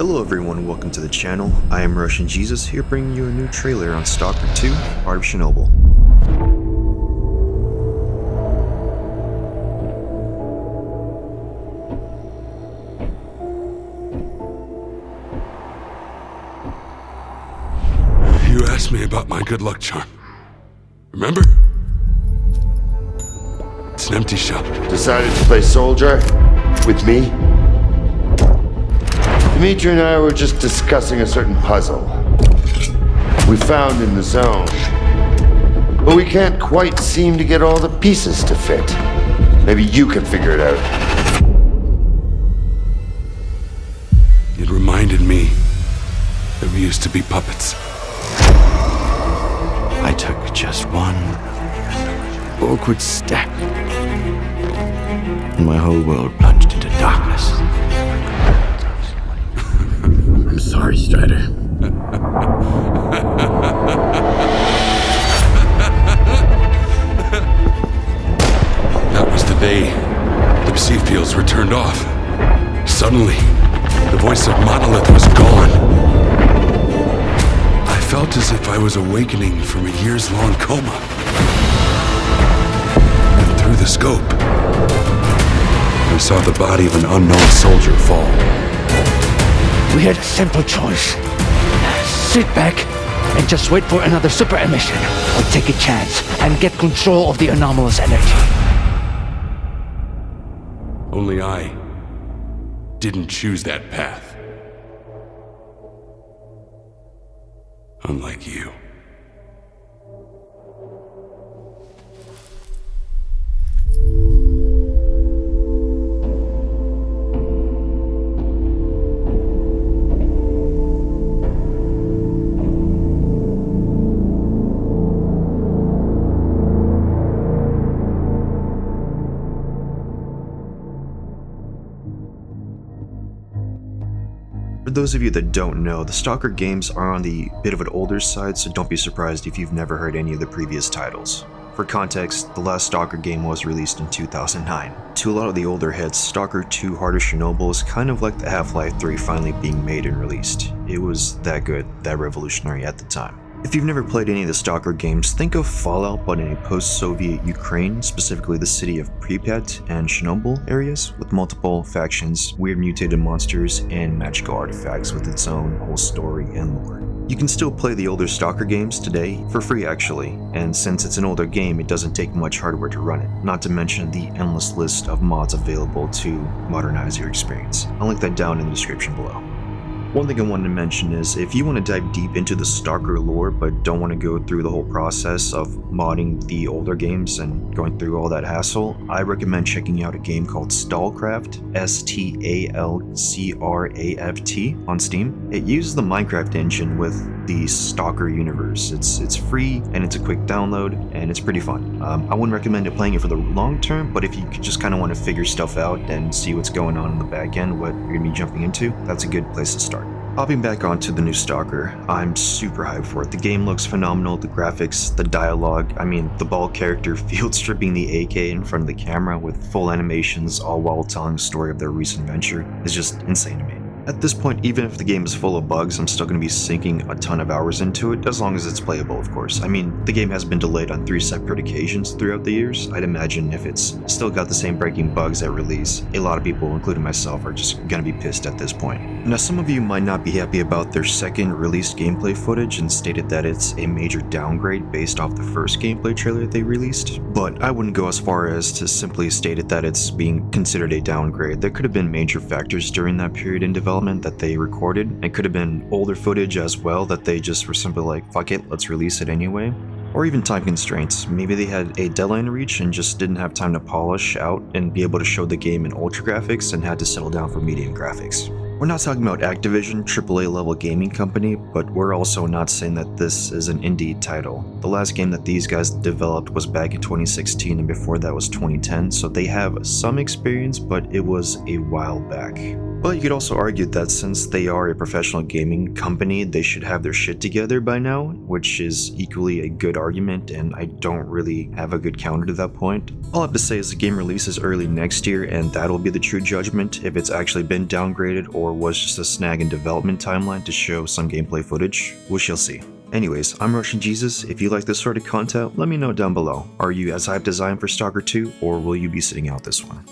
Hello everyone, welcome to the channel. I am RussianJesuz, here bringing you a new trailer on Stalker 2, Heart of Chornobyl. You asked me about my good luck charm. Remember? It's an empty shell. Decided to play soldier with me? Dimitri and I were just discussing a certain puzzle we found in the zone, but we can't quite seem to get all the pieces to fit. Maybe you can figure it out. It reminded me that we used to be puppets. I took just one awkward step, and my whole world plunged into darkness. I'm sorry, Strider. That was the day the psi fields were turned off. Suddenly, the voice of Monolith was gone. I felt as if I was awakening from a years-long coma. And through the scope, I saw the body of an unknown soldier fall. We had a simple choice. Sit back and just wait for another super emission, or take a chance and get control of the anomalous energy. Only I didn't choose that path. Unlike you. For those of you that don't know, the Stalker games are on the bit of an older side, so don't be surprised if you've never heard any of the previous titles. For context, the last Stalker game was released in 2009. To a lot of the older heads, Stalker 2 Heart of Chornobyl is kind of like the Half-Life 3 finally being made and released. It was that good, that revolutionary at the time. If you've never played any of the Stalker games, think of Fallout but in a post-Soviet Ukraine, specifically the city of Pripyat and Chernobyl areas, with multiple factions, weird mutated monsters, and magical artifacts with its own whole story and lore. You can still play the older Stalker games today, for free actually, and since it's an older game, it doesn't take much hardware to run it, not to mention the endless list of mods available to modernize your experience. I'll link that down in the description below. One thing I wanted to mention is, if you want to dive deep into the Stalker lore but don't want to go through the whole process of modding the older games and going through all that hassle, I recommend checking out a game called S.T.A.L.K.E.R, S-T-A-L-C-R-A-F-T on Steam. It uses the Minecraft engine with the Stalker universe. It's free and it's a quick download and it's pretty fun. I wouldn't recommend playing it for the long term, but if you just kind of want to figure stuff out and see what's going on in the back end, what you're going to be jumping into, that's a good place to start. Hopping back onto the new Stalker, I'm super hyped for it. The game looks phenomenal, the graphics, the dialogue, the bald character field stripping the AK in front of the camera with full animations all while telling the story of their recent venture is just insane to me. At this point, even if the game is full of bugs, I'm still going to be sinking a ton of hours into it, as long as it's playable, of course. The game has been delayed on 3 separate occasions throughout the years. I'd imagine if it's still got the same breaking bugs at release, a lot of people, including myself, are just going to be pissed at this point. Now, some of you might not be happy about their second released gameplay footage and stated that it's a major downgrade based off the first gameplay trailer they released, but I wouldn't go as far as to simply state it that it's being considered a downgrade. There could have been major factors during that period in development that they recorded. It could have been older footage as well that they just were simply like, fuck it, let's release it anyway. Or even time constraints. Maybe they had a deadline to reach and just didn't have time to polish out and be able to show the game in ultra graphics and had to settle down for medium graphics. We're not talking about Activision, AAA level gaming company, but we're also not saying that this is an indie title. The last game that these guys developed was back in 2016 and before that was 2010, so they have some experience, but it was a while back. But you could also argue that since they are a professional gaming company, they should have their shit together by now, which is equally a good argument, and I don't really have a good counter to that point. All I have to say is the game releases early next year, and that'll be the true judgment if it's actually been downgraded or was just a snag in development timeline to show some gameplay footage. We shall see. Anyways, I'm RussianJesuz. If you like this sort of content, let me know down below. Are you as hyped as I am for Stalker 2, or will you be sitting out this one?